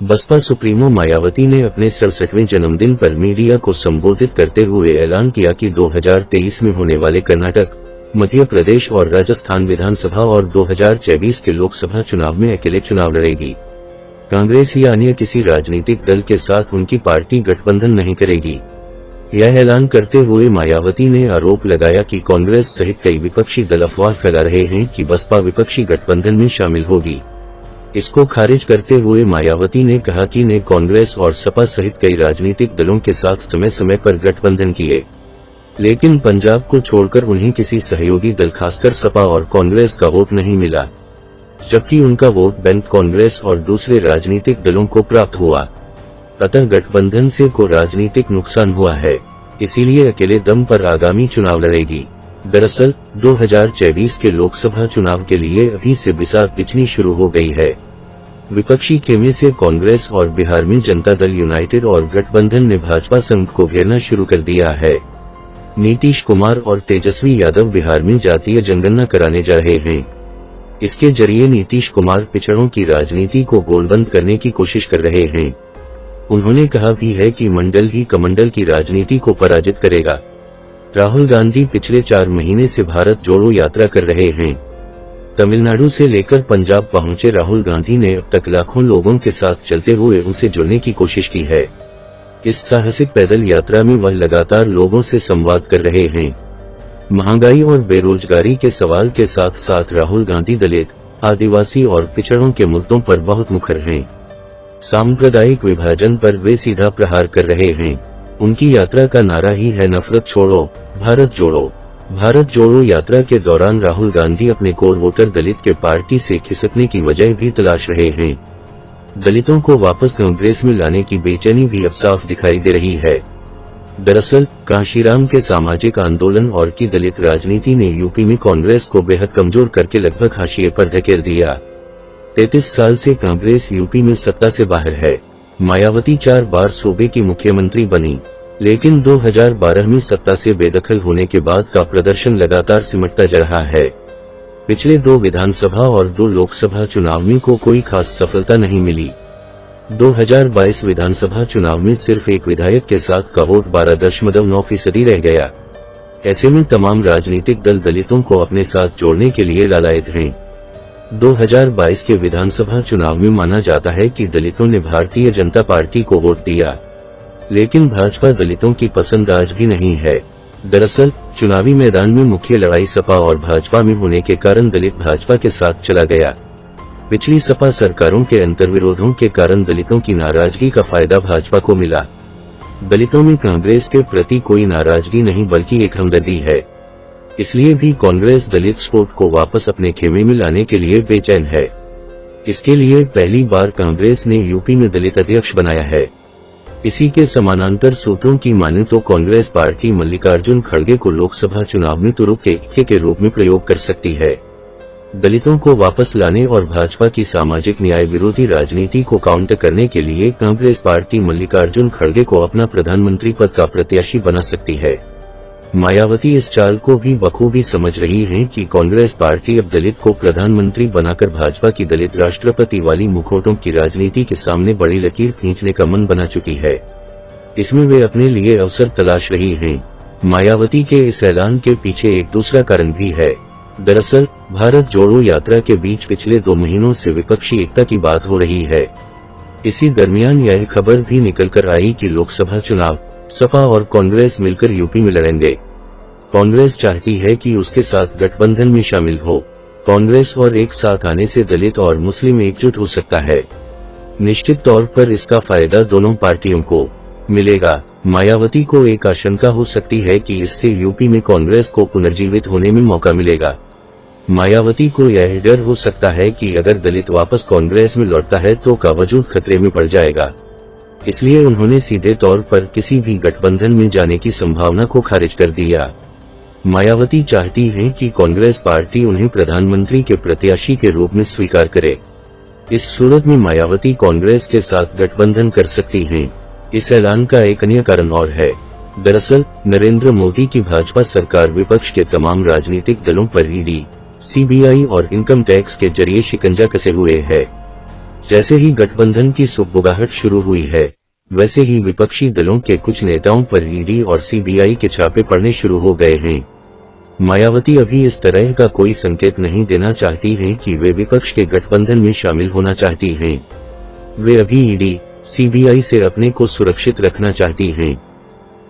Baspa supremo Mayawati ने अपने 67वें जन्मदिन पर मीडिया को संबोधित करते हुए ऐलान किया कि 2023 में होने वाले कर्नाटक, मध्य प्रदेश और राजस्थान विधानसभा और 2024 के लोकसभा चुनाव में अकेले चुनाव लड़ेगी। कांग्रेस या अन्य किसी राजनीतिक दल के साथ उनकी पार्टी गठबंधन नहीं करेगी। यह ऐलान करते हुए मायावती ने आरोप लगाया कि कांग्रेस सहित कई विपक्षी दल अफवाह फैला रहे हैं कि बसपा विपक्षी गठबंधन में शामिल होगी। इसको खारिज करते हुए मायावती ने कहा कि ने कांग्रेस और सपा सहित कई राजनीतिक दलों के साथ समय समय पर गठबंधन किए, लेकिन पंजाब को छोड़कर उन्हें किसी सहयोगी दल खासकर सपा और कांग्रेस का वोट नहीं मिला, जबकि उनका वोट बैंक कांग्रेस और दूसरे राजनीतिक दलों को प्राप्त हुआ। अतः गठबंधन से को राजनीतिक नुकसान हुआ है, इसीलिए अकेले दम पर आगामी चुनाव लड़ेगी। दरअसल 2024 के लोकसभा चुनाव के लिए अभी से बिसात बिछनी शुरू हो गई है। विपक्षी खेमे से कांग्रेस और बिहार में जनता दल यूनाइटेड और गठबंधन ने भाजपा संघ को घेरना शुरू कर दिया है। नीतीश कुमार और तेजस्वी यादव बिहार में जातीय जनगणना कराने जा रहे हैं। इसके जरिए नीतीश कुमार पिछड़ों की राजनीति को गोलबंद करने की कोशिश कर रहे हैं। उन्होंने कहा भी है कि मंडल ही कमंडल की राजनीति को पराजित करेगा। राहुल गांधी पिछले 4 महीने से भारत जोड़ो यात्रा कर रहे हैं। तमिलनाडु से लेकर पंजाब पहुंचे राहुल गांधी ने अब तक लाखों लोगों के साथ चलते हुए उनसे जुड़ने की कोशिश की है। इस साहसिक पैदल यात्रा में वह लगातार लोगों से संवाद कर रहे हैं। महंगाई और बेरोजगारी के सवाल के साथ साथ राहुल गांधी दलित, आदिवासी और पिछड़ों के मुद्दों पर बहुत मुखर हैं। सांप्रदायिक विभाजन पर वे सीधा प्रहार कर रहे हैं। उनकी यात्रा का नारा ही है नफरत छोड़ो, भारत जोड़ो। भारत जोड़ो यात्रा के दौरान राहुल गांधी अपने कोर वोटर दलित के पार्टी से खिसकने की वजह भी तलाश रहे हैं। दलितों को वापस कांग्रेस में लाने की बेचैनी भी अब साफ दिखाई दे रही है। दरअसल कांशीराम के सामाजिक आंदोलन और की दलित राजनीति ने यूपी में कांग्रेस को बेहद कमजोर करके लगभग हाशिए पर धकेल दिया। 33 साल से कांग्रेस यूपी में सत्ता से बाहर है। मायावती 4 बार सूबे की मुख्यमंत्री बनी, लेकिन 2012 में सत्ता से बेदखल होने के बाद का प्रदर्शन लगातार सिमटता जा रहा है। पिछले 2 विधानसभा और 2 लोकसभा चुनाव में को कोई खास सफलता नहीं मिली। 2022 विधानसभा चुनाव में सिर्फ एक विधायक के साथ का वोट 12.9% रह गया। ऐसे में तमाम राजनीतिक दल दलितों को अपने साथ जोड़ने के लिए लालायित हैं। 2022 के विधानसभा चुनाव में माना जाता है कि दलितों ने भारतीय जनता पार्टी को वोट दिया, लेकिन भाजपा दलितों की पसंद आज भी नहीं है। दरअसल चुनावी मैदान में मुख्य लड़ाई सपा और भाजपा में होने के कारण दलित भाजपा के साथ चला गया। पिछली सपा सरकारों के अंतर्विरोधों के कारण दलितों की नाराजगी का फायदा भाजपा को मिला। दलितों में कांग्रेस के प्रति कोई नाराजगी नहीं बल्कि एक हमदर्दी है। इसलिए भी कांग्रेस दलित स्पोर्ट को वापस अपने खेमे में लाने के लिए बेचैन है। इसके लिए पहली बार कांग्रेस ने यूपी में दलित अध्यक्ष बनाया है। इसी के समानांतर सूत्रों की माने तो कांग्रेस पार्टी मल्लिकार्जुन खड़गे को लोकसभा चुनाव में तुरुप के रूप में प्रयोग कर सकती है। दलितों को वापस लाने और भाजपा की सामाजिक न्याय विरोधी राजनीति को काउंटर करने के लिए कांग्रेस पार्टी मल्लिकार्जुन खड़गे को अपना प्रधानमंत्री पद का प्रत्याशी बना सकती है। मायावती इस चाल को भी बखूबी समझ रही हैं कि कांग्रेस पार्टी अब दलित को प्रधानमंत्री बनाकर भाजपा की दलित राष्ट्रपति वाली मुखौटों की राजनीति के सामने बड़ी लकीर खींचने का मन बना चुकी है। इसमें वे अपने लिए अवसर तलाश रही हैं। मायावती के इस ऐलान के पीछे एक दूसरा कारण भी है। दरअसल भारत जोड़ो यात्रा के बीच पिछले 2 महीनों से विपक्षी एकता की बात हो रही है। इसी दरमियान यह खबर भी निकल कर आई कि लोकसभा चुनाव सपा और कांग्रेस मिलकर यूपी में लड़ेंगे। कांग्रेस चाहती है कि उसके साथ गठबंधन में शामिल हो। कांग्रेस और एक साथ आने से दलित और मुस्लिम एकजुट हो सकता है। निश्चित तौर पर इसका फायदा दोनों पार्टियों को मिलेगा। मायावती को एक आशंका हो सकती है कि इससे यूपी में कांग्रेस को पुनर्जीवित होने में मौका मिलेगा। मायावती को यह डर हो सकता है कि अगर दलित वापस कांग्रेस में लौटता है तो का वजूद खतरे में पड़ जाएगा। इसलिए उन्होंने सीधे तौर पर किसी भी गठबंधन में जाने की संभावना को खारिज कर दिया। मायावती चाहती हैं कि कांग्रेस पार्टी उन्हें प्रधानमंत्री के प्रत्याशी के रूप में स्वीकार करे। इस सूरत में मायावती कांग्रेस के साथ गठबंधन कर सकती हैं। इस ऐलान का एक अन्य कारण और है। दरअसल नरेंद्र मोदी की भाजपा सरकार विपक्ष के तमाम राजनीतिक दलों पर ईडी, सीबीआई और इनकम टैक्स के जरिए शिकंजा कसे हुए है। जैसे ही गठबंधन की सुगबुगाहट शुरू हुई है, वैसे ही विपक्षी दलों के कुछ नेताओं पर ईडी और सीबीआई के छापे पड़ने शुरू हो गए हैं। मायावती अभी इस तरह का कोई संकेत नहीं देना चाहती हैं कि वे विपक्ष के गठबंधन में शामिल होना चाहती हैं। वे अभी ईडी, सीबीआई से अपने को सुरक्षित रखना चाहती हैं।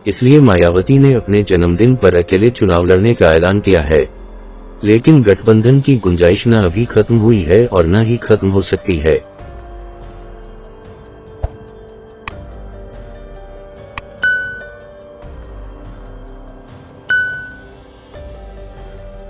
इसलिए मायावती ने अपने जन्मदिन पर अकेले चुनाव लड़ने का ऐलान किया है। लेकिन गठबंधन की गुंजाइश न अभी खत्म हुई है और न ही खत्म हो सकती है।